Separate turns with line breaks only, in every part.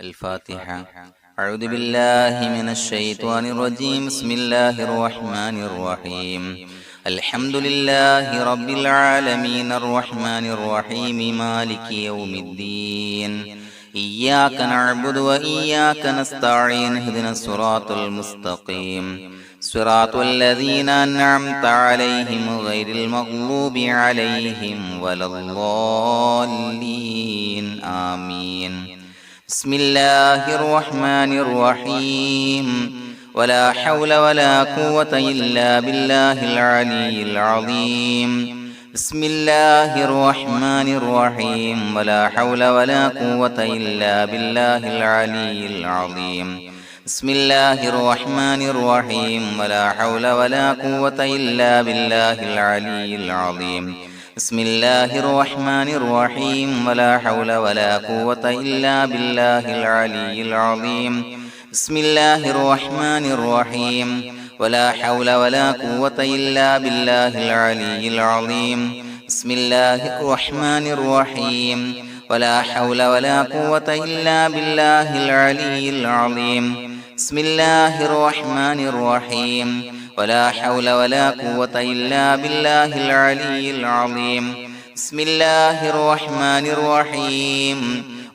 الفاتحة. أعوذ بالله من الشيطان الرجيم. بسم الله الرحمن الرحيم. الحمد لله رب العالمين الرحمن الرحيم مالك يوم الدين. إياك نعبد وإياك نستعين. اهدنا الصراط المستقيم صراط الذين أنعمت عليهم غير المغضوب عليهم ولا الضالين. آمين. بسم الله الرحمن الرحيم. ولا حول ولا قوة إلا بالله العلي العظيم. بسم الله الرحمن الرحيم. ولا حول ولا قوة إلا بالله العلي العظيم. بسم الله الرحمن الرحيم. ولا حول ولا قوة إلا بالله العلي العظيم. بسم الله الرحمن الرحيم. ولا حول ولا قوة إلا بالله العلي العظيم. بسم الله الرحمن الرحيم. ولا حول ولا قوة إلا بالله العلي العظيم. بسم الله الرحمن الرحيم. ولا حول ولا قوة إلا بالله العلي العظيم. بسم الله الرحمن الرحيم. ولا حول ولا قوة إلا بالله العلي العظيم. بسم الله الرحمن الرحيم.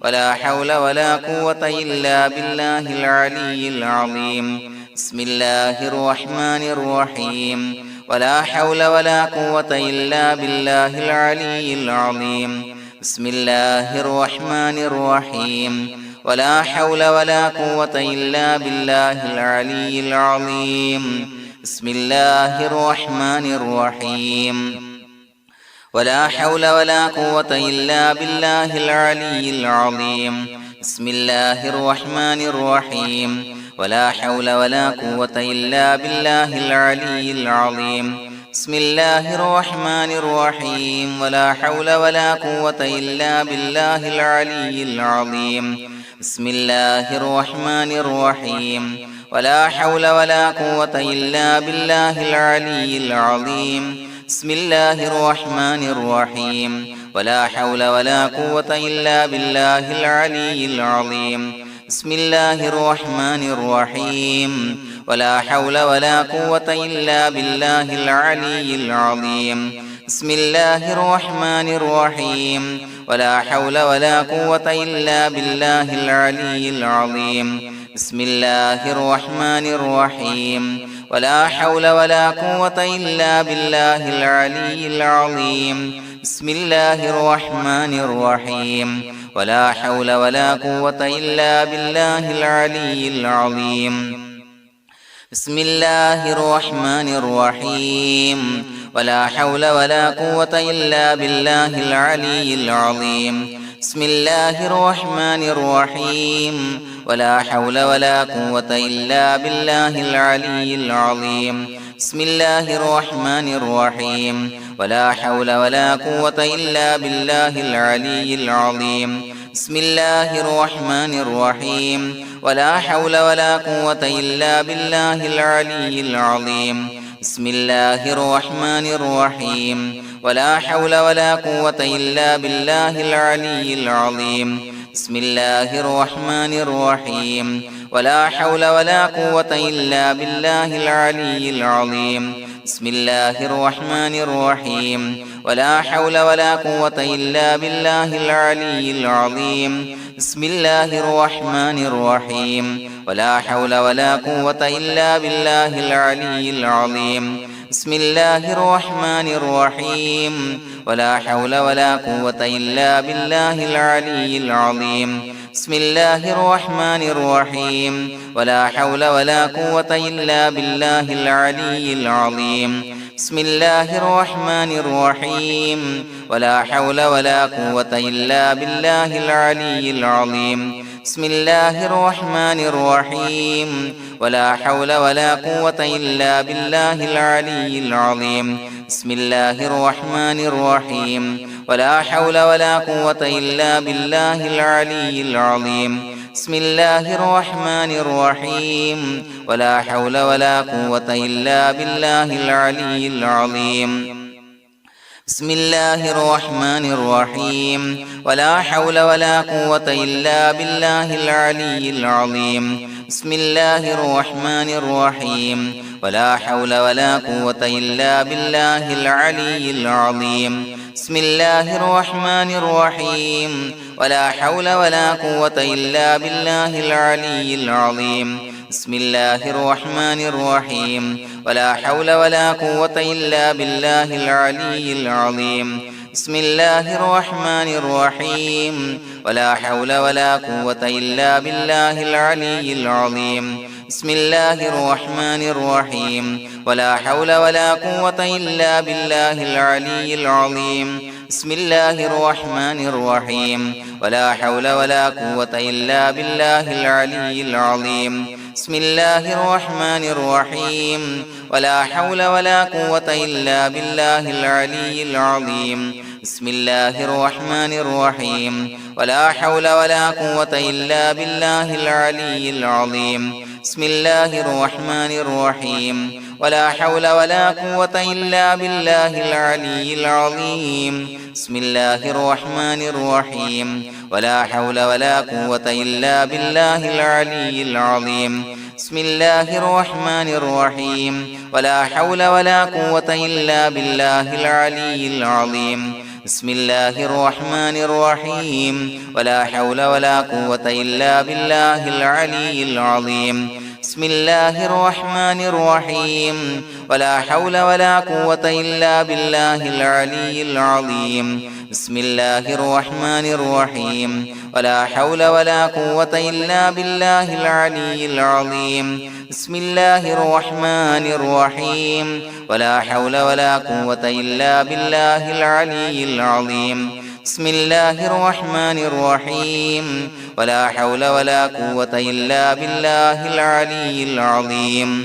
ولا حول ولا قوة إلا بالله العلي العظيم. بسم الله الرحمن الرحيم. ولا حول ولا قوة إلا بالله العلي العظيم. بسم الله الرحمن الرحيم. ولا حول ولا قوة إلا بالله العلي العظيم. بسم الله الرحمن الرحيم. ولا حول ولا قوة إلا بالله العلي العظيم. بسم الله الرحمن الرحيم. ولا حول ولا قوة إلا بالله العلي العظيم. بسم الله الرحمن الرحيم. ولا حول ولا قوة إلا بالله العلي العظيم. بسم الله الرحمن الرحيم. ولا حول ولا قوة إلا بالله العلي العظيم. بسم الله الرحمن الرحيم. ولا حول ولا قوة إلا بالله العلي العظيم. بسم الله الرحمن الرحيم. ولا حول ولا قوة إلا بالله العلي العظيم. بسم الله الرحمن الرحيم. ولا حول ولا قوة إلا بالله العلي العظيم. بسم الله الرحمن الرحيم. ولا حول ولا قوة إلا بالله العلي العظيم. بسم الله الرحمن الرحيم. ولا حول ولا قوة إلا بالله العلي العظيم. بسم الله الرحمن الرحيم. ولا حول ولا قوة إلا بالله العلي العظيم. بسم الله الرحمن الرحيم. ولا حول ولا قوة إلا بالله العلي العظيم. بسم الله الرحمن الرحيم. ولا حول ولا قوة إلا بالله العلي العظيم. بسم الله الرحمن الرحيم. ولا حول ولا قوة إلا بالله العلي العظيم. بسم الله الرحمن الرحيم. ولا حول ولا قوة إلا بالله العلي العظيم. بسم الله الرحمن الرحيم. ولا حول ولا قوة إلا بالله العلي العظيم. بسم الله الرحمن الرحيم. ولا حول ولا قوة إلا بالله العلي العظيم. بسم الله الرحمن الرحيم. ولا حول ولا قوة إلا بالله العلي العظيم. بسم الله الرحمن الرحيم. ولا حول ولا قوة إلا بالله العلي العظيم. بسم الله الرحمن الرحيم. ولا حول ولا قوة إلا بالله العلي العظيم. بسم الله الرحمن الرحيم. ولا حول ولا قوة إلا بالله العلي العظيم. بسم الله الرحمن الرحيم. ولا حول ولا قوة إلا بالله العلي العظيم. بسم الله الرحمن الرحيم. ولا حول ولا قوة إلا بالله العلي العظيم. بسم الله الرحمن الرحيم. ولا حول ولا قوة إلا بالله العلي العظيم. بسم الله الرحمن الرحيم ولا حول ولا قوة إلا بالله العلي العظيم بسم الله الرحمن الرحيم ولا حول ولا قوة إلا بالله العلي العظيم بسم الله الرحمن الرحيم ولا حول ولا قوة إلا بالله العلي العظيم بسم الله الرحمن الرحيم ولا حول ولا قوة إلا بالله العلي العظيم بسم الله الرحمن الرحيم ولا حول ولا قوة إلا بالله العلي العظيم بسم الله الرحمن الرحيم ولا حول ولا قوة إلا بالله العلي العظيم بسم الله الرحمن الرحيم ولا حول ولا قوة إلا بالله العلي العظيم بسم الله الرحمن الرحيم ولا حول ولا قوة إلا بالله العلي العظيم بسم الله الرحمن الرحيم ولا حول ولا قوة إلا بالله العلي العظيم بسم الله الرحمن الرحيم ولا حول ولا قوة إلا بالله العلي العظيم بسم الله الرحمن الرحيم ولا حول ولا قوة إلا بالله العلي العظيم بسم الله الرحمن الرحيم ولا حول ولا قوة إلا بالله العلي العظيم بسم الله الرحمن الرحيم ولا حول ولا قوة إلا بالله العلي العظيم بسم الله الرحمن الرحيم ولا حول ولا قوة إلا بالله العلي العظيم بسم الله الرحمن الرحيم ولا حول ولا قوة إلا بالله العلي العظيم بسم الله الرحمن الرحيم ولا حول ولا قوة إلا بالله العلي العظيم بسم الله الرحمن الرحيم ولا حول ولا قوة إلا بالله العلي العظيم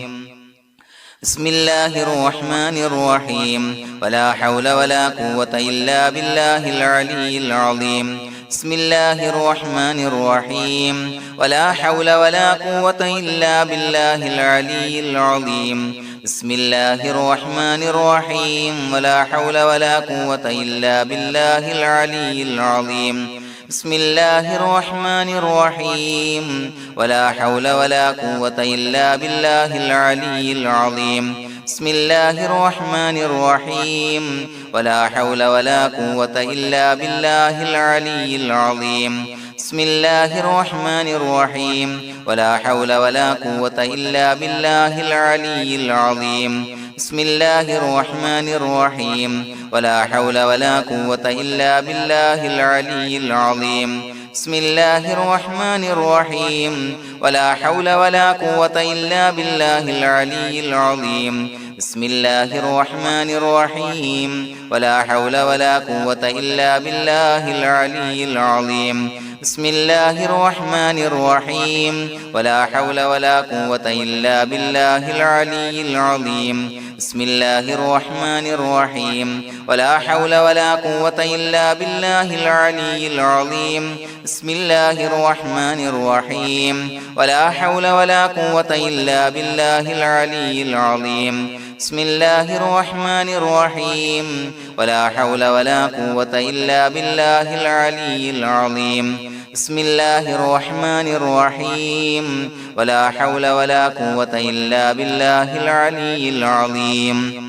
بسم الله الرحمن الرحيم ولا حول ولا قوة إلا بالله العلي العظيم بسم الله الرحمن الرحيم ولا حول ولا قوة إلا بالله العلي العظيم بسم الله الرحمن الرحيم ولا حول ولا قوة إلا بالله العلي العظيم بسم الله الرحمن الرحيم ولا حول ولا قوة إلا بالله العلي العظيم بسم الله الرحمن الرحيم ولا حول ولا قوة إلا بالله العلي العظيم بسم الله الرحمن الرحيم ولا حول ولا قوة إلا بالله العلي العظيم بسم الله الرحمن الرحيم ولا حول ولا قوة إلا بالله العلي العظيم بسم الله الرحمن الرحيم ولا حول ولا قوة إلا بالله العلي العظيم بسم الله الرحمن الرحيم ولا حول ولا قوة إلا بالله العلي العظيم بسم الله الرحمن الرحيم ولا حول ولا قوة إلا بالله العلي العظيم بسم الله الرحمن الرحيم ولا حول ولا قوة إلا بالله العلي العظيم بسم الله الرحمن الرحيم ولا حول ولا قوة إلا بالله العلي العظيم بسم الله الرحمن الرحيم ولا حول ولا قوة إلا بالله العلي العظيم بسم الله الرحمن الرحيم ولا حول ولا قوة إلا بالله العلي العظيم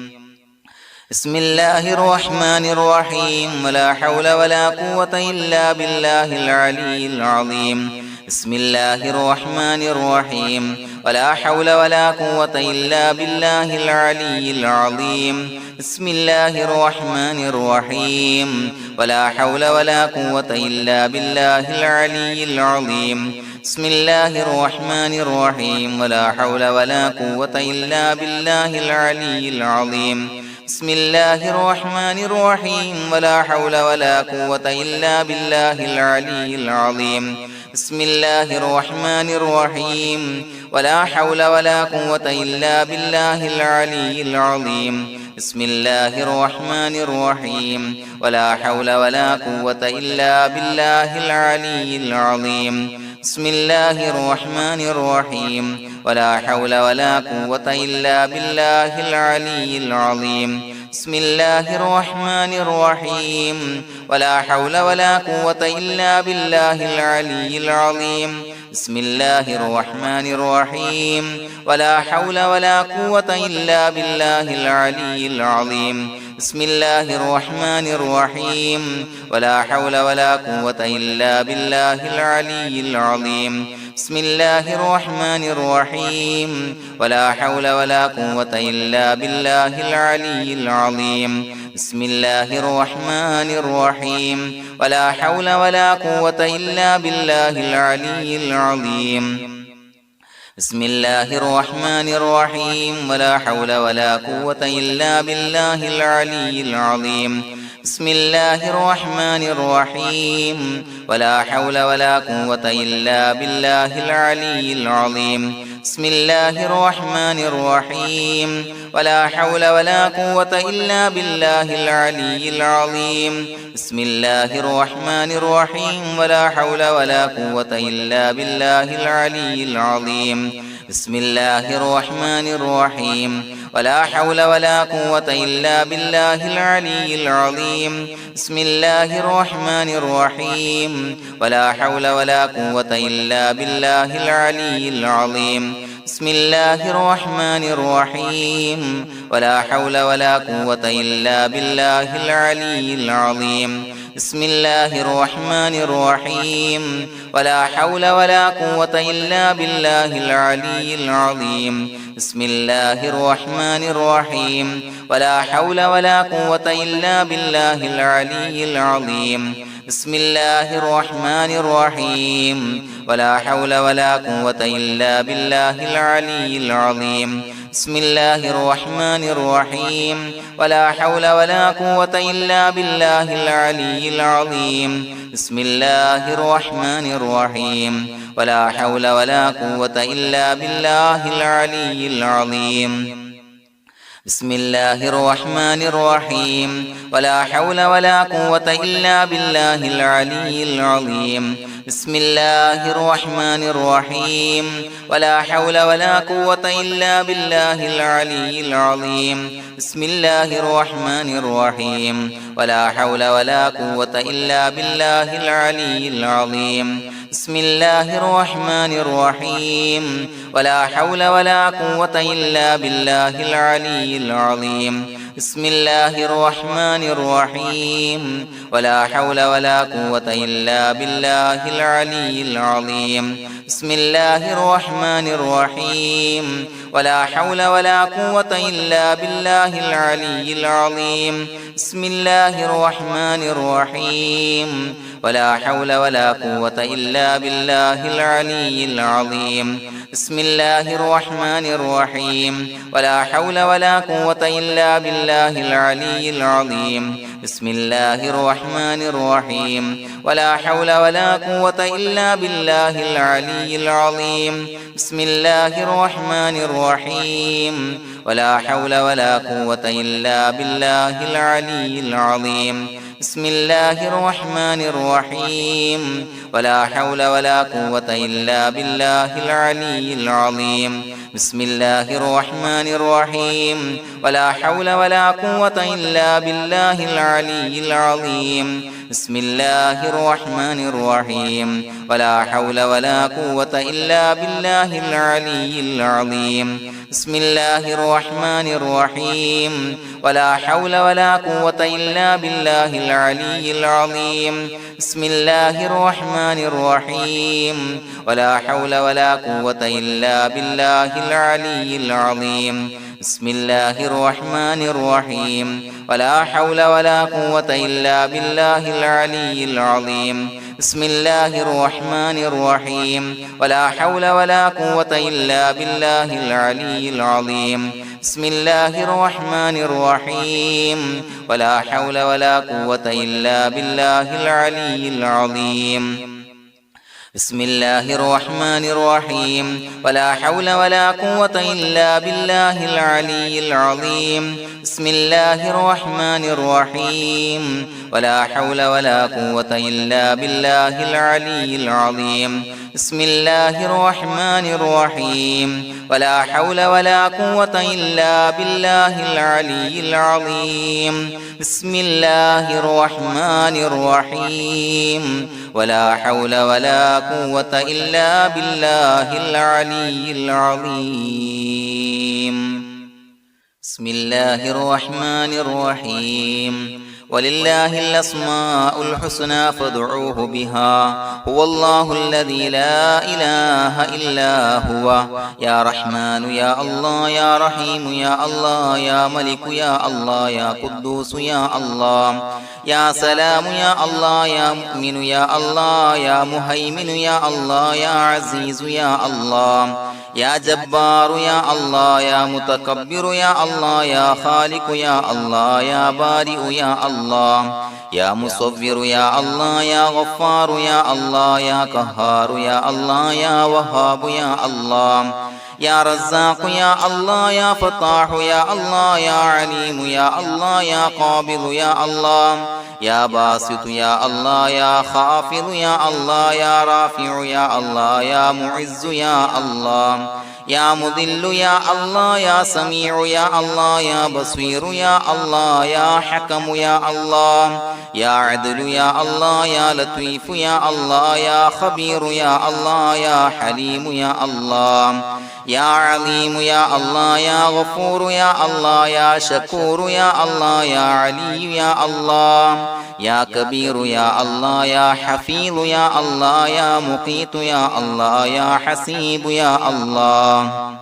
بسم الله الرحمن الرحيم ولا حول ولا قوة إلا بالله العلي العظيم بسم الله الرحمن الرحيم ولا حول ولا قوة إلا بالله العلي العظيم بسم الله الرحمن الرحيم ولا حول ولا قوة إلا بالله العلي العظيم بسم الله الرحمن الرحيم ولا حول ولا قوة إلا بالله العلي العظيم بسم الله الرحمن الرحيم ولا حول ولا قوة إلا بالله العلي العظيم بسم الله الرحمن الرحيم ولا حول ولا قوة إلا بالله العلي العظيم بسم الله الرحمن الرحيم ولا حول ولا قوة إلا بالله العلي العظيم بسم الله الرحمن الرحيم ولا حول ولا قوة إلا بالله العلي العظيم بسم الله الرحمن الرحيم ولا حول ولا قوة إلا بالله العلي العظيم بسم الله الرحمن الرحيم ولا حول ولا قوة إلا بالله العلي العظيم بسم الله الرحمن الرحيم ولا حول ولا قوة إلا بالله العلي العظيم بسم الله الرحمن الرحيم ولا حول ولا قوة إلا بالله العلي العظيم بسم الله الرحمن الرحيم ولا حول ولا قوة إلا بالله العلي العظيم بسم الله الرحمن الرحيم ولا حول ولا قوة إلا بالله العلي العظيم بسم الله الرحمن الرحيم ولا حول ولا قوة إلا بالله العلي العظيم بسم الله الرحمن الرحيم ولا حول ولا قوة إلا بالله العلي العظيم بسم الله الرحمن الرحيم ولا حول ولا قوة إلا بالله العلي العظيم بسم الله الرحمن الرحيم ولا حول ولا قوة إلا بالله العلي العظيم بسم الله الرحمن الرحيم ولا حول ولا قوة إلا بالله العلي العظيم بسم الله الرحمن الرحيم ولا حول ولا قوة إلا بالله العلي العظيم بسم الله الرحمن الرحيم ولا حول ولا قوة إلا بالله العلي العظيم بسم الله الرحمن الرحيم ولا حول ولا قوة إلا بالله العلي العظيم بسم الله الرحمن الرحيم ولا حول ولا قوة إلا بالله العلي العظيم بسم الله الرحمن الرحيم ولا حول ولا قوة إلا بالله العلي العظيم بسم الله الرحمن الرحيم ولا حول ولا قوة إلا بالله العلي العظيم بسم الله الرحمن الرحيم ولا حول ولا قوة إلا بالله العلي العظيم بسم الله الرحمن الرحيم ولا حول ولا قوة إلا بالله العلي العظيم بسم الله الرحمن الرحيم ولا حول ولا قوة إلا بالله العلي العظيم بسم الله الرحمن الرحيم ولا حول ولا قوة إلا بالله العلي العظيم بسم الله الرحمن الرحيم ولا حول ولا قوة إلا بالله العلي العظيم بسم الله الرحمن الرحيم ولا حول ولا قوة إلا بالله العلي العظيم بسم الله الرحمن الرحيم ولا حول ولا قوة إلا بالله العلي العظيم بسم الله الرحمن الرحيم ولا حول ولا قوة إلا بالله العلي العظيم بسم الله الرحمن الرحيم ولا حول ولا قوة إلا بالله العلي العظيم بسم الله الرحمن الرحيم ولا حول ولا قوة إلا بالله العلي العظيم بسم الله الرحمن الرحيم ولا حول ولا قوة إلا بالله العلي العظيم بسم الله الرحمن الرحيم ولا حول ولا قوة إلا بالله العلي العظيم بسم الله الرحمن الرحيم ولا حول ولا قوة إلا بالله العلي العظيم بسم الله الرحمن الرحيم ولا حول ولا قوة إلا بالله العلي العظيم بسم الله الرحمن الرحيم ولا حول ولا قوة إلا بالله العلي العظيم بسم الله الرحمن الرحيم ولا حول ولا قوة إلا بالله العلي العظيم بسم الله الرحمن الرحيم ولا حول ولا قوة إلا بالله العلي العظيم بسم الله الرحمن الرحيم ولا حول ولا قوة إلا بالله العلي العظيم بسم الله الرحمن الرحيم ولا حول ولا قوة إلا بالله العلي العظيم بسم الله الرحمن الرحيم ولا حول ولا قوة إلا بالله العلي العظيم بسم الله الرحمن الرحيم ولا حول ولا قوة إلا بالله العلي العظيم بسم الله الرحمن الرحيم ولا حول ولا قوة إلا بالله العلي العظيم بسم الله الرحمن الرحيم ولله الأسماء الحسنى فادعوه بها هو الله الذي لا إله إلا هو يا رحمن يا الله يا رحيم يا الله يا ملك يا الله يا قدوس يا الله يا سلام يا الله يا مؤمن يا الله يا مهيمن يا الله يا عزيز يا الله يا جبار يا الله يا متكبر يا الله يا خالق يا الله يا بارئ يا الله يا مصور يا الله يا غفار يا الله يا قهار يا الله يا وهاب يا الله يا رزاق يا الله يا فتاح يا الله يا عليم يا الله يا قابض يا الله يا باسط يا الله يا خافض يا الله يا رافع يا الله يا معز يا الله يا مذل يا الله يا سميع يا الله يا بصير يا الله يا حكم يا الله يا عدل يا الله يا لطيف يا الله يا خبير يا الله يا حليم يا الله يا عليم يا الله يا غفور يا الله يا شكور يا الله يا علي يا الله يا كبير يا الله يا حفيظ يا الله يا مقيت يا الله يا حسيب يا الله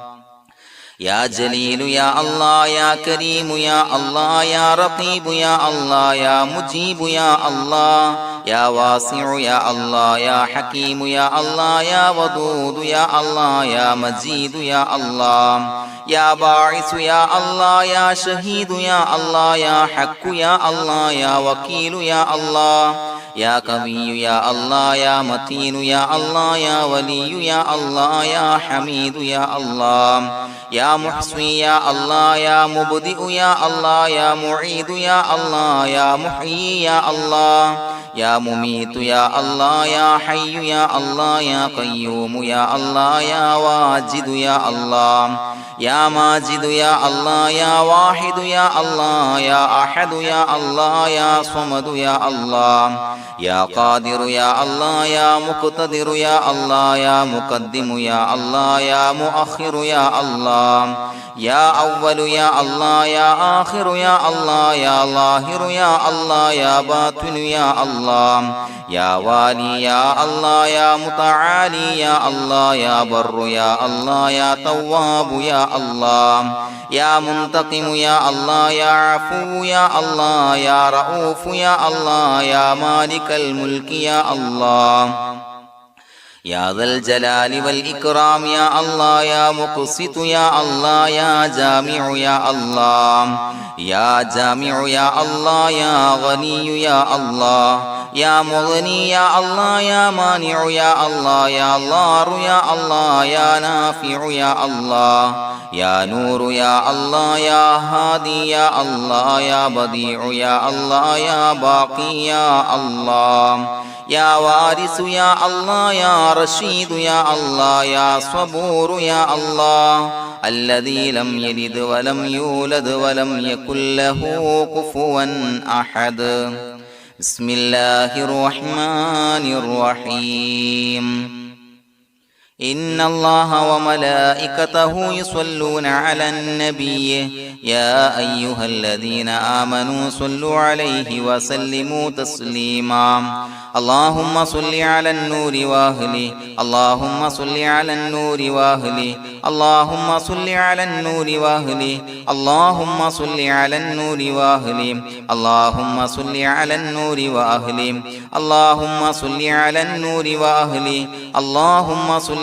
يا جليل يا الله يا كريم يا الله يا رقيب يا الله يا مجيب يا الله يا واسع يا الله يا حكيم يا الله يا ودود يا الله يا مجيد يا الله يا باعث يا الله يا شهيد يا الله يا حق يا الله يا وكيل يا الله يا قوي يا الله يا متين يا الله يا ولي يا الله يا حميد يا الله يا محصي يا الله يا مبدئ يا الله يا معيد يا الله يا محيي يا الله يا مميت يا الله يا حي يا الله يا قيوم يا الله يا واجد يا الله يا ماجد يا الله يا واحد يا الله يا أحد يا الله يا صمد يا الله يا قادر يا الله يا مقتدر يا الله يا مقدم يا الله يا مؤخر يا الله يا أول يا الله يا آخر يا الله يا ظاهر يا الله يا باطن يا الله يا والي يا الله يا متعالي يا الله يا بر يا الله يا تواب يا الله يا منتقم يا الله يا عفو يا الله يا رؤوف يا الله يا مالك الملك يا الله يا ذا الجلال والإكرام يا الله يا مقسط يا الله يا جامع يا الله يا جامع يا الله يا غني يا الله يا مغني يا الله يا مانع يا الله يا ضار يا الله يا نافع يا الله يا نور يا الله يا هادي يا الله يا بديع يا الله يا باقي يا الله يا وارث يا الله يا رشيد يا الله يا صبور يا الله الذي لم يلد ولم يولد ولم يكن له كفوا أحد بسم الله الرحمن الرحيم إن الله وملائكته يصلون على النبي يا أيها الذين آمنوا صلوا عليه وسلموا تسليما اللهم صل على النور وأهله اللهم صل على النور وأهله اللهم صل على النور وأهله اللهم صل على النور وأهله اللهم صل على النور وأهله اللهم صل على النور وأهله اللهم صل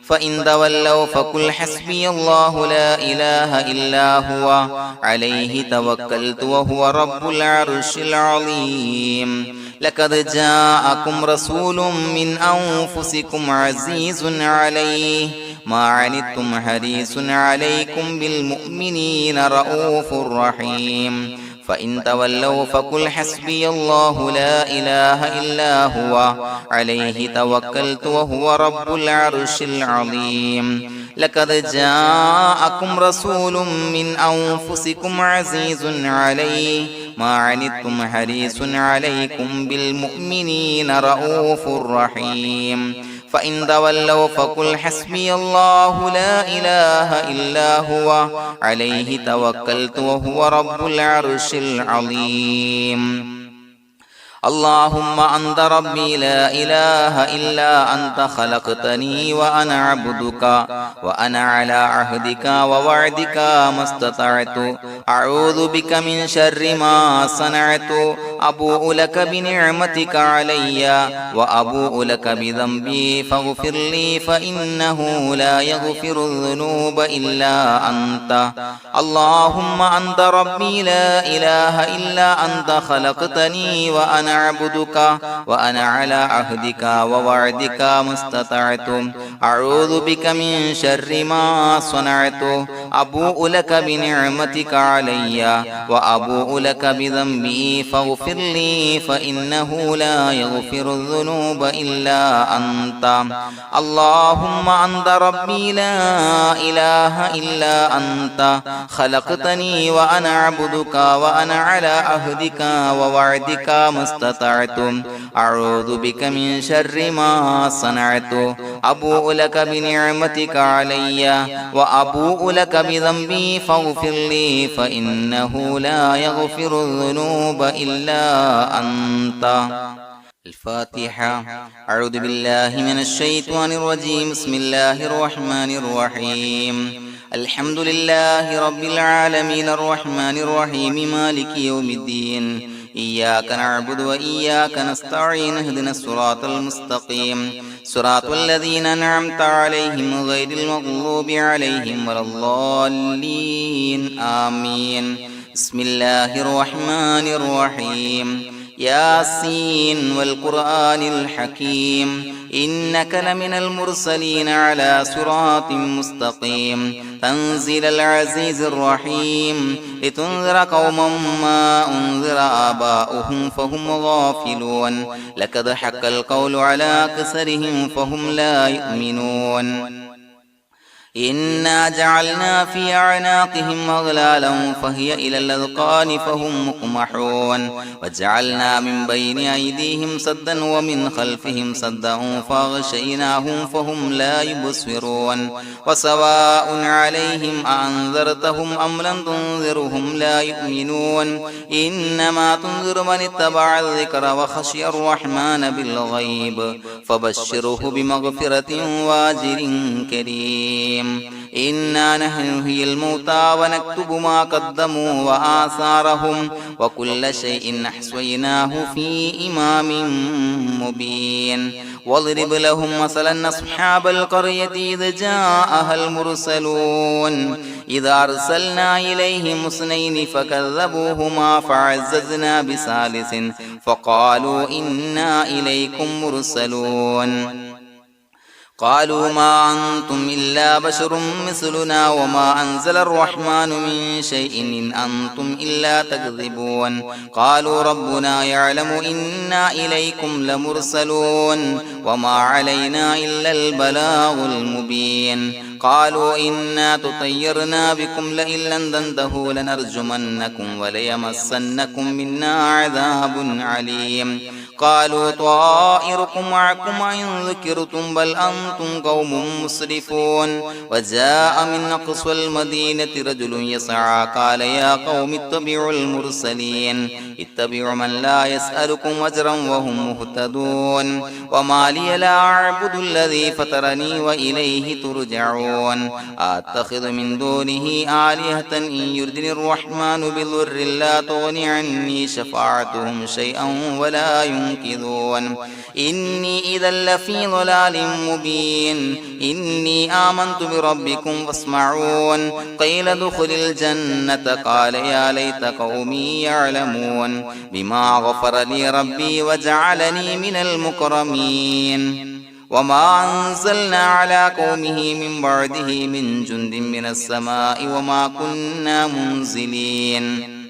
فإن تولوا فقل حسبي الله لا إله إلا هو عليه توكلت وهو رب العرش العظيم لقد جاءكم رسول من أنفسكم عزيز عليه ما عنتم حريص عليكم بالمؤمنين رؤوف رحيم فإن تولوا فقل حسبي الله لا إله إلا هو عليه توكلت وهو رب العرش العظيم لقد جاءكم رسول من أنفسكم عزيز عليه ما عنتم حريص عليكم بالمؤمنين رؤوف رحيم فإن تولوا فقل حسبي الله لا إله إلا هو عليه توكلت وهو رب العرش العظيم اللهم أنت ربي لا إله إلا أنت خلقتني وأنا عبدك وأنا على عهدك ووعدك ما استطعت أعوذ بك من شر ما صنعت أبوء لك بنعمتك علي وأبوء لك بذنبي فاغفر لي فإنه لا يغفر الذنوب إلا أنت اللهم أنت ربي لا إله إلا أنت خلقتني وأنا عبدك وأنا على عهدك ووعدك ما استطعت أعوذ بك من شر ما صنعت أبوء لك بنعمتك علي وأبوء لك بذنبي فاغفر لي فإنه لا يغفر الذنوب إلا أنت اللهم أنت ربي لا إله إلا أنت خلقتني وأنا عبدك وأنا على عهدك ووعدك ما استطعت أعوذ بك من شر ما صنعت أبوء لك بنعمتك علي وأبوء لك بذنبي فاغفر لي فإنه لا يغفر الذنوب إلا أنت الفاتحة أعوذ بالله من الشيطان الرجيم بسم الله الرحمن الرحيم الحمد لله رب العالمين الرحمن الرحيم مالك يوم الدين إياك نعبد وإياك نستعين اهدنا الصراط المستقيم صراط الذين أنعمت عليهم غير المغضوب عليهم ولا الضالين آمين بسم الله الرحمن الرحيم ياسين والقرآن الحكيم إنك لمن المرسلين على صراط مستقيم تنزيل العزيز الرحيم لتنذر قوما ما أنذر آباؤهم فهم غافلون لقد حق القول على أكثرهم فهم لا يؤمنون إنا جعلنا في أعناقهم أغلالا فهي إلى الأذقان فهم مقمحون وجعلنا من بين أيديهم سدا ومن خلفهم سدا فأغشيناهم فهم لا يبصرون وسواء عليهم أأنذرتهم أم لم تنذرهم لا يؤمنون إنما تنذر من اتبع الذكر وخشي الرحمن بالغيب فبشره بمغفرة وأجر كريم إنا نحن نحيي الموتى ونكتب ما قدموا وآثارهم وكل شيء أحصيناه في إمام مبين واضرب لهم مثلا أصحاب القرية إذ جاءها المرسلون إذا أرسلنا إليهم اثنين فكذبوهما فعززنا بثالث فقالوا إنا إليكم مرسلون قالوا ما أنتم إلا بشر مثلنا وما أنزل الرحمن من شيء إن أنتم إلا تكذبون قالوا ربنا يعلم إنا إليكم لمرسلون وما علينا إلا البلاغ المبين قالوا إنا تطيرنا بكم لئن لم تنتهوا لنرجمنكم وليمسنكم منا عذاب عليم قالوا طائركم معكم إن ذكرتم بل أنتم قوم مسرفون وجاء من أقصى المدينة رجل يسعى قال يا قوم اتبعوا المرسلين اتبعوا من لا يسألكم أجرا وهم مهتدون وما لي لا أعبد الذي فطرني وإليه ترجعون يسمعون أتخذ من دونه آلهة إن يردني الرحمن بضر لا تغني عني شفاعتهم شيئا ولا ينقذون إني إذا لفي ضلال مبين إني آمنت بربكم فاسمعون قيل ادخل الجنة قال يا ليت قومي يعلمون بما غفر لي ربي وجعلني من المكرمين وما أنزلنا على قومه من بعده من جند من السماء وما كنا منزلين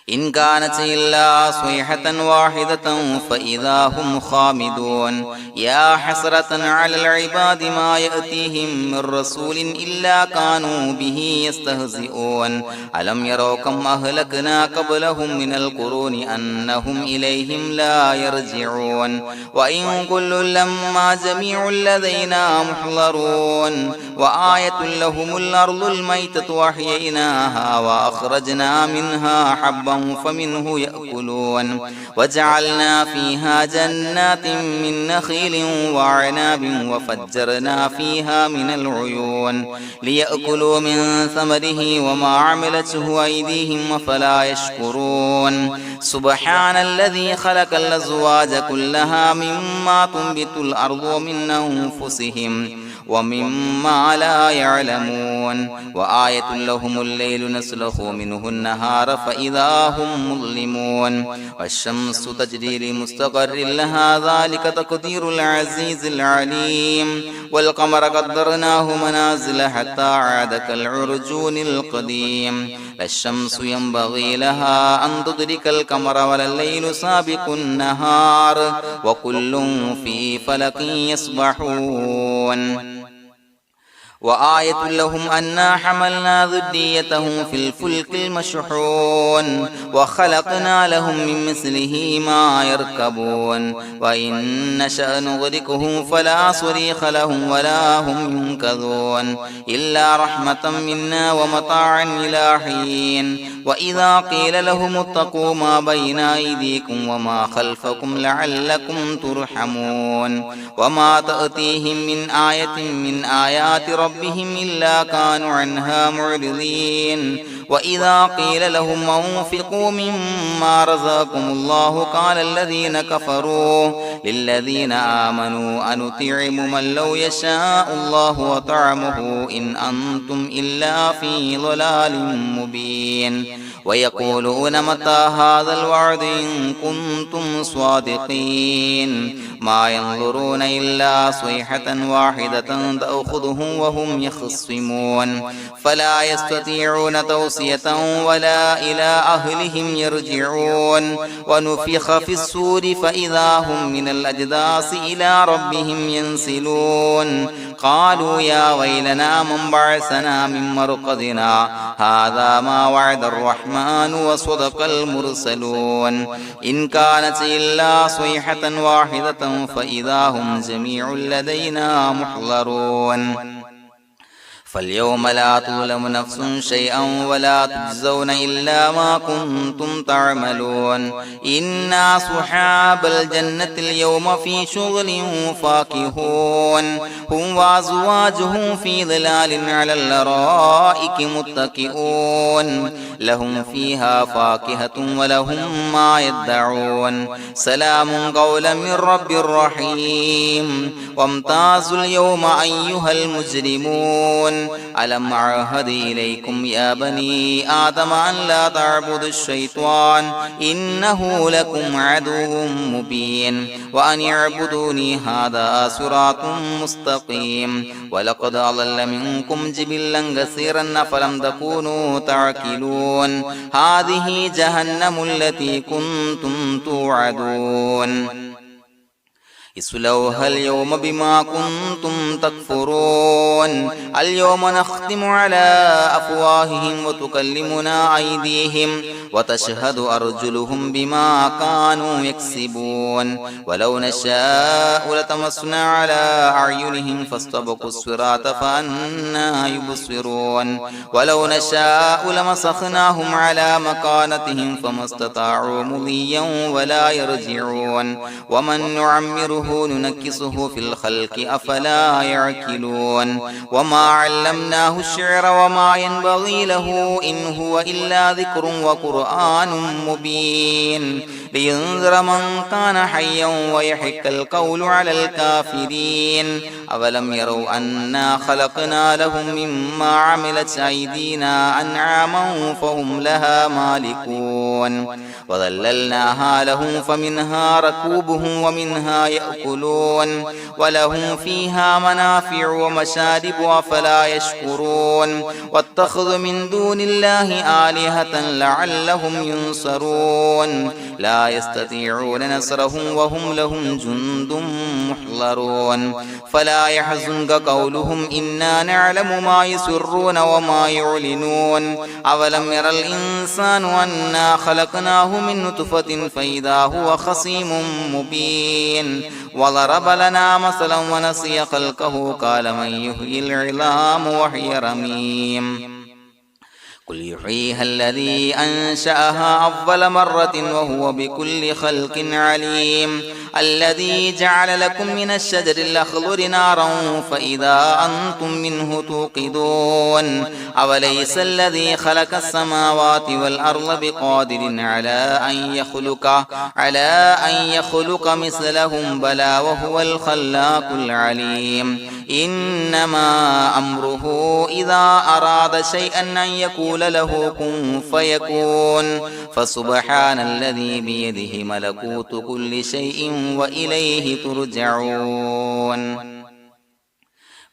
إن كانت إلا صيحة واحدة فإذا هم خامدون يا حسرة على العباد ما يأتيهم من رسول إلا كانوا به يستهزئون ألم يروا كم أهلكنا قبلهم من القرون أنهم إليهم لا يرجعون وإن كل لما جميع لدينا محضرون وآية لهم الأرض الميتة وأحييناها وأخرجنا منها حبا فمنه يأكلون وجعلنا فيها جنات من نخيل وعناب وفجرنا فيها من العيون ليأكلوا من ثمره وما عملته أيديهم فلا يشكرون سبحان الذي خلق الأزواج كلها مما تنبت الأرض ومن أنفسهم ومما لا يعلمون وآية لهم الليل نسلخ منه النهار فإذا هم مظلمون والشمس تجري لمستقر لها ذلك تقدير العزيز العليم والقمر قدرناه منازل حتى عاد كالعرجون القديم لا الشمس ينبغي لها أن تدرك القمر ولا الليل سابق النهار وكل في فلك يسبحون وآية لهم أنا حملنا ذريتهم في الفلك المشحون وخلقنا لهم من مثله ما يركبون وإن نشأ نغرقهم فلا صريخ لهم ولا هم ينقذون إلا رحمة منا ومتاعا إلى حين وإذا قيل لهم اتقوا ما بين أيديكم وما خلفكم لعلكم ترحمون وما تأتيهم من آية من آيات ربهم إلا كانوا عنها معرضين وإذا قيل لهم أنفقوا مما رزقكم الله قال الذين كفروا للذين آمنوا أنطعم من لو يشاء الله وطعمه إن أنتم إلا في ضلال مبين ويقولون متى هذا الوعد إن كنتم صادقين ما ينظرون إلا صيحة واحدة تأخذهم وهم يخصمون فلا يستطيعون توصية ولا إلى أهلهم يرجعون ونفخ في الصور فإذا هم من الأجداث إلى ربهم ينسلون قالوا يا ويلنا من بعثنا من مرقدنا هذا ما وعد الرحمن وصدق المرسلون إن كانت إلا صيحة واحدة فإذا هم جميع لدينا محضرون فاليوم لا تظلم نفس شيئا ولا تجزون إلا ما كنتم تعملون إنا أصحاب الجنة اليوم في شغل فاكهون هم وأزواجهم في ظلال على الأرائك متكئون لهم فيها فاكهة ولهم ما يدعون سلام قولا من رب رحيم وامتازوا اليوم أيها المجرمون ألم أعهد إليكم يا بني آدم أن لا تعبدوا الشيطان إنه لكم عدو مبين وأن اعبدوني هذا صراط مستقيم ولقد أضل منكم جبلا كثيرا فلم تكونوا تعقلون هذه جهنم التي كنتم توعدون اصلوها اليوم بما كنتم تكفرون اليوم نختم على أفواههم وتكلمنا أيديهم وتشهد أرجلهم بما كانوا يكسبون ولو نشاء لطمسنا على أعينهم فاستبقوا الصراط فأنى يبصرون ولو نشاء لمسخناهم على مكانتهم فما استطاعوا مضيا ولا يرجعون ومن نعمره ننكسه في الخلق أفلا يعقلون وما علمناه الشعر وما ينبغي له إن هو إلا ذكر وقرآن مبين لينذر من كان حيا ويحق القول على الكافرين أولم يروا أنا خلقنا لهم مما عملت أيدينا أنعاما فهم لها مالكون وظللناها لهم فمنها ركوبهم ومنها يأكلون ولهم فيها منافع ومشارب أفلا يشكرون واتخذوا من دون الله آلهة لعلهم ينصرون لا يستطيعون نصرهم وهم لهم جند محضرون فلا يحزنك قولهم إنا نعلم ما يسرون وما يعلنون أولم ير الإنسان أنا خلقناه من نطفة فإذا هو خصيم مبين وضرب لنا مثلا ونسي خلقه قال من يحيي العظام وهي رميم قل يحييها الذي أنشأها أول مرة وهو بكل خلق عليم الذي جعل لكم من الشجر الأخضر نارا فإذا أنتم منه توقدون أوليس الذي خلق السماوات والأرض بقادر على أن يخلق مثلهم بلى وهو الخلاق العليم إنما أمره إذا أراد شيئا أن يقول له كن فيكون فسبحان الذي بيده ملكوت كل شيء وإليه ترجعون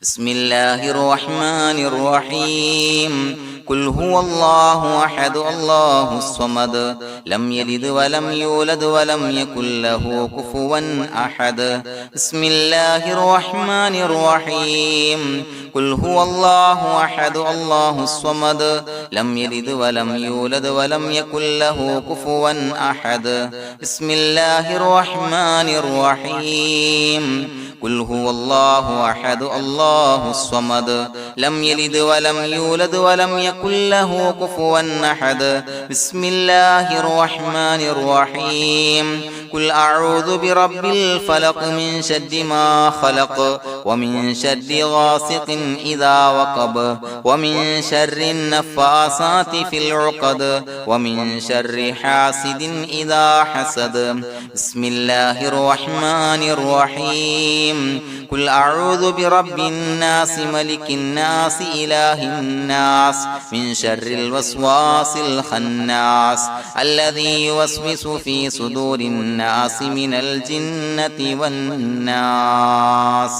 بسم الله الرحمن الرحيم قل هو الله أحد الله الصمد لم يلد ولم يولد ولم يكن له كفوا أحد بسم الله الرحمن الرحيم قل هو الله أحد الله الصمد لم يلد ولم يولد ولم يكن له كفوا أحد بسم الله الرحمن الرحيم قل هو الله أحد الله الصمد لم يلد ولم يولد ولم يكن له كفوا أحد بسم الله الرحمن الرحيم قل أعوذ برب الفلق من شر ما خلق ومن شر غاسق إذا وقب ومن شر النفاثات في العقد ومن شر حاسد إذا حسد بسم الله الرحمن الرحيم قل أعوذ برب الناس ملك الناس إله الناس من شر الوسواس الخناس الذي يوسوس في صدور الناس من الجنة والناس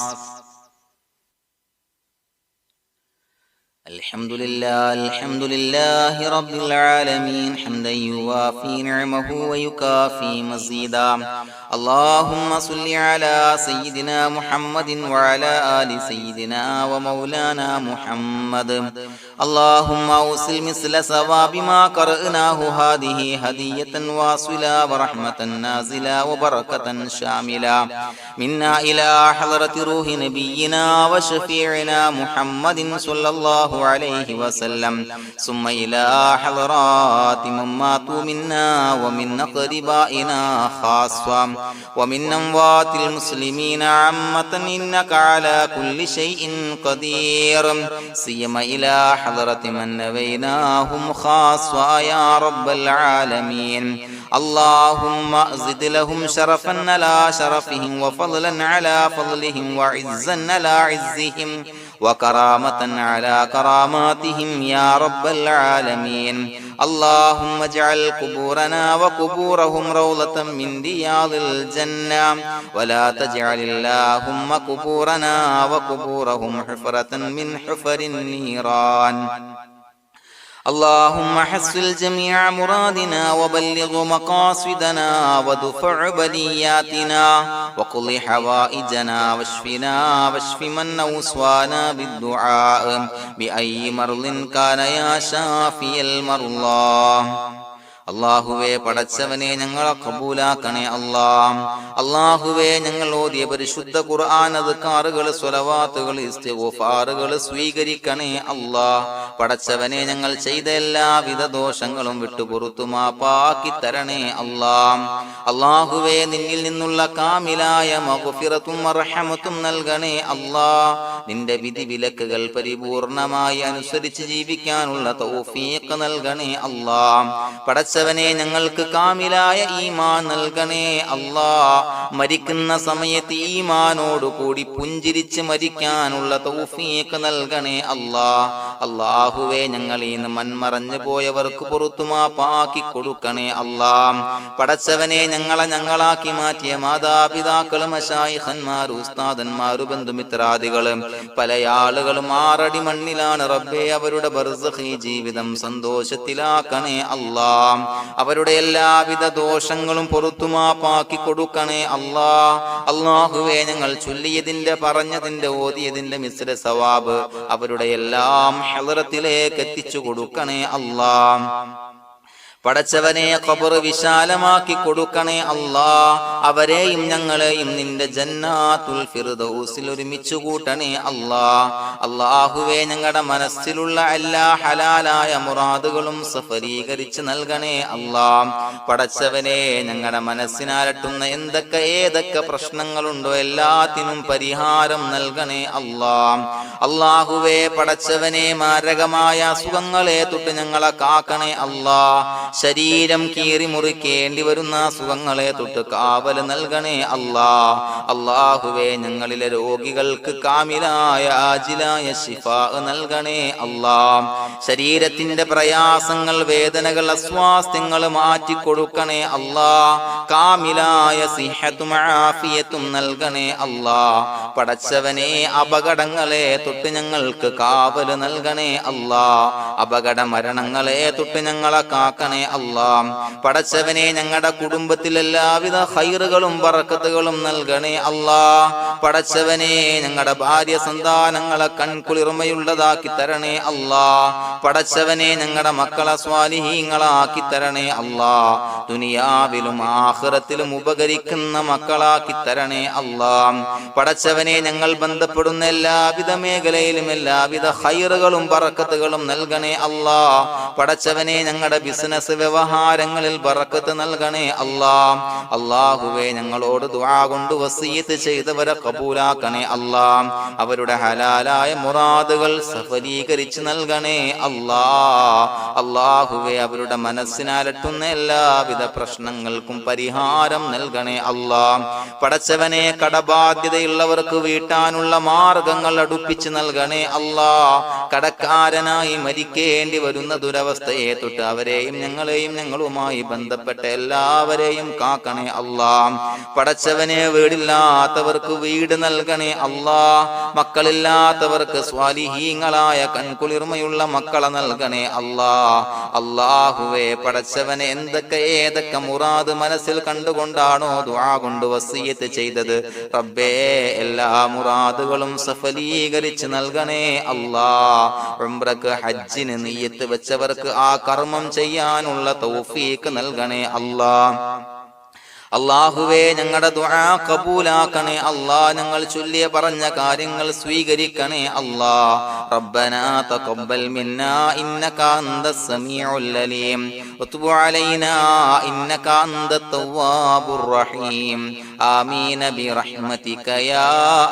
الحمد لله رب العالمين حمدا يوافي نعمه ويكافي مزيدا اللهم صل على سيدنا محمد وعلى آل سيدنا ومولانا محمد اللهم أوصل مثل ثواب ما قرأناه هذه هدية واصلة ورحمة نازلة وبركة شاملة منا إلى حضرة روح نبينا وشفيعنا محمد صلى الله عليه وسلم ثم إلى حضرات من ماتوا منا ومن أقربائنا خاصة ومن أموات المسلمين عامة إنك على كل شيء قدير سيما إلى حضرة من نبيناهم خاصة يا رب العالمين اللهم زد لهم شرفا على شرفهم وفضلا على فضلهم وعزا على عزهم وكرامة على كراماتهم يا رب العالمين اللهم اجعل قبورنا وقبورهم روضة من رياض الجنة ولا تجعل اللهم قبورنا وقبورهم حفرة من حفر النيران اللهم حصل جميع مرادنا وبلغ مقاصدنا وادفع بلياتنا وقض حوائجنا واشفنا واشف من أوصانا بالدعاء بأي مرض كان يا شافي المرضى. അള്ളാഹുവേ, പടച്ചവനെ ഞങ്ങളെ കബൂലാക്കണേ അല്ലാ. അള്ളാഹുവേ, ഞങ്ങൾ ഓതിയ പരിശുദ്ധ ഖുർആൻ, അദ്കാറുകൾ, സ്വലവാത്തുകൾ, ഇസ്തിഗ്ഫാറുകൾ സ്വീകരിക്കണേ അല്ലാ. പടച്ചവനെ, ഞങ്ങൾ ചെയ്ത എല്ലാവിധ ദോഷങ്ങളും വിട്ടുപുറത്തു മാപ്പാക്കി തരണേ അല്ലാ. അള്ളാഹുവേ, നിന്നിൽ നിന്നുള്ള കാമിലായ മഗ്ഫിറത്തും റഹ്മത്തും നൽകണേ അല്ലാ. നിന്റെ വിധി വിലക്കുകൾ പരിപൂർണമായി അനുസരിച്ച് ജീവിക്കാനുള്ള തൗഫീഖ് നൽകണേ അല്ലാ. പടച്ചവനെ, ഞങ്ങൾക്ക് കാമിലായ ഈമാൻ നൽകണേ അല്ലാ. മരിക്കുന്ന സമയത്ത് ഈമാനോട് കൂടി പുഞ്ചിരിച്ച് മരിക്കാനുള്ള തൗഫീഖ് നൽകണേ അല്ലാ. അല്ലാഹുവേ, ഞങ്ങളീന്ന് മൺമറഞ്ഞു പോയവർക്ക് പുറത്തു മാപ്പാക്കി കൊടുക്കണേ അല്ലാ. പടച്ചവനെ, ഞങ്ങളാക്കി മാറ്റിയ മാതാപിതാക്കളും മശായിഖന്മാരും ഉസ്താദന്മാരും ബന്ധുമിത്രാദികളും പല ആളുകളും 6 അടി മണ്ണിലാണ് റബ്ബേ. അവരുടെ ബർസഖി ജീവിതം സന്തോഷത്തിലാക്കണേ അല്ലാ. അവരുടെ എല്ലാവിധ ദോഷങ്ങളും പുറത്തുമാപ്പാക്കി കൊടുക്കണേ അല്ലാ. അല്ലാഹുവേ, ഞങ്ങൾ ചൊല്ലിയതിന്റെ, പറഞ്ഞതിന്റെ, ഓതിയതിന്റെ മിശ്ര സവാബ് അവരുടെ എല്ലാം ഹളറത്തിലേക്ക് എത്തിച്ചു കൊടുക്കണേ അല്ലാ. പടച്ചവനെ, ഖബർ വിശാലമാക്കി കൊടുക്കണേ അല്ലാ. അവരെയും ഞങ്ങളെയും നിന്റെ ജന്നാത്തുൽ ഫിർദൗസിൽ ഒരുമിച്ച് കൂട്ടണേ അല്ലാ. അല്ലാഹുവേ, ഞങ്ങളുടെ മനസ്സിലുള്ള എല്ലാ ഹലാലായ മുറാദുകളും സഫലീകരിച്ച് നൽകണേ അല്ലാ. പടച്ചവനെ, ഞങ്ങളുടെ മനസ്സിനാലട്ടുന്ന ഏതൊക്കെ പ്രശ്നങ്ങളുണ്ടോ എല്ലാത്തിനും പരിഹാരം നൽകണേ അല്ലാ. അല്ലാഹുവേ, പടച്ചവനെ, മാരകമായ അസുഖങ്ങളെ തൊട്ട് ഞങ്ങളെ കാക്കണേ അല്ലാ. ശരീരം കീറി മുറിക്കേണ്ടി വരുന്ന അസുഖങ്ങളെ തൊട്ട് കാവല് നൽകണേ അല്ലാ. അല്ലാഹുവേ, ഞങ്ങളിലെ രോഗികൾക്ക് കാമിലായ ആജിലായ ശിഫാ നൽകണേ അല്ലാ. ശരീരത്തിന്റെ പ്രയാസങ്ങൾ, വേദനകൾ, അസ്വാസ്ഥ്യങ്ങൾ മാറ്റി കൊടുക്കണേ അല്ലാ. കാമിലായ സിഹത്തും ആഫിയത്തും നൽകണേ അല്ലാ. പടച്ചവനെ, അപകടങ്ങളെ തൊട്ട് ഞങ്ങൾക്ക് കാവല് നൽകണേ അല്ലാ. അപകട മരണങ്ങളെ തൊട്ട് ഞങ്ങളെ കാക്കണേ അല്ലാ. പടച്ചവനെ, ഞങ്ങളുടെ കുടുംബത്തിൽ എല്ലാവിധ ഖൈറുകളും ബറക്കത്തുകളും നൽകണേ അല്ലാ. പടച്ചവനെ, ഞങ്ങളുടെ ഭാര്യ സന്താനങ്ങളെ കൺകുളിർമയുള്ളതാക്കി തരണേ അല്ലാ. പടച്ചവനെ, ഞങ്ങളുടെ മക്കളെ സ്വാലിഹീങ്ങളാക്കി തരണേ അല്ലാ. ദുനിയാവിലും ആഖിറത്തിലും ഉപകരിക്കുന്ന മക്കളാക്കി തരണേ അല്ലാ. പടച്ചവനെ, ഞങ്ങൾ ബന്ധപ്പെടുന്ന എല്ലാവിധ മേഖലയിലും എല്ലാവിധ ഖൈറുകളും ബറക്കത്തുകളും നൽകണേ അല്ലാ. പടച്ചവനെ, ഞങ്ങളുടെ ബിസിനസ് വ്യവഹാരങ്ങളിൽ ബറക്കത്ത് നൽകണേ അല്ലാ. അല്ലാഹുവേ, ഞങ്ങളോട് ദുആ കൊണ്ട് വസിയത്ത് ചെയ്തവരെ കബൂലാക്കണേ അല്ലാ. അവരുടെ ഹലാലായ മുറാദുകൾ സഫലീകരിച്ച് നൽകണേ അല്ലാ. അല്ലാഹുവേ, അവരുടെ മനസ്സിനാലട്ടുന്ന എല്ലാവിധ പ്രശ്നങ്ങൾക്കും പരിഹാരം നൽകണേ അല്ലാ. പടച്ചവനെ, കടബാധ്യതയുള്ളവർക്ക് വീട്ടാനുള്ള മാർഗങ്ങൾ അടുപ്പിച്ച് നൽകണേ അല്ലാ. കടക്കാരനായി മരിക്കേണ്ടി വരുന്ന ദുരവസ്ഥയെ തൊട്ട് അവരെയും ഞങ്ങളെയും ഞങ്ങളുമായി ബന്ധപ്പെട്ട എല്ലാവരെയും കാക്കണേ അല്ലാ. പടച്ചവനെ, വീടില്ലാത്തവർക്ക് വീട് നൽകണേ അല്ലാ. മക്കളില്ലാത്തവർക്ക് സ്വാലിഹീങ്ങളായ കൺകുളിർമയുള്ള മക്കളെ നൽകണേ അല്ലാ. അല്ലാഹുവേ, പടച്ചവനെ, ഏതൊക്കെ മുറാദ് മനസ്സിൽ കണ്ടുകൊണ്ടാണോ ദുആ കൊണ്ട് വസിയത്ത് ചെയ്തത് റബ്ബേ, എല്ലാ മുറാദുകളും സഫലീകരിച്ച് നൽകണേ അല്ലാ. ഉംറക്ക്, ഹജ്ജിന് നിയ്യത്ത് വെച്ചവർക്ക് ആ കർമ്മം ചെയ്യാനുള്ള തൗഫീഖ് നൽകണേ അല്ലാ. അല്ലാഹുവേ, ഞങ്ങളുടെ ദുആ കബൂലാക്കണേ അല്ലാ. ഞങ്ങൾ ചൊല്ലിയ പറഞ്ഞ കാര്യങ്ങൾ സ്വീകരിക്കണേ അല്ലാ. റബ്ബനാ തഖബ്ബൽ മിന്നാ ഇന്നക അന്തസ് സമീഉൽ അലീം വതുബ് അലൈനാ ഇന്നക അന്തത് തവ്വാബുർ റഹീം. ആമീൻ ബിറഹ്മതിക യാ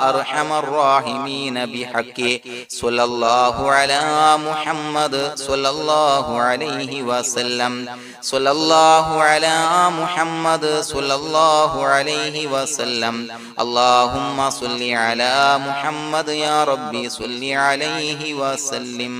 അർഹമർ റഹീമീൻ ബിഹഖി സ്വല്ലല്ലാഹു അലാ മുഹമ്മദ് സ്വല്ലല്ലാഹു അലൈഹി വസല്ലം. സ്വല്ലല്ലാഹു അലാ മുഹമ്മദ് സ്വല്ലല്ലാഹു അലൈഹി വസല്ലം. അല്ലാഹുമ്മ സ്വല്ലി അലാ മുഹമ്മദ് യാ റബ്ബി സ്വല്ലി അലൈഹി വസല്ലം.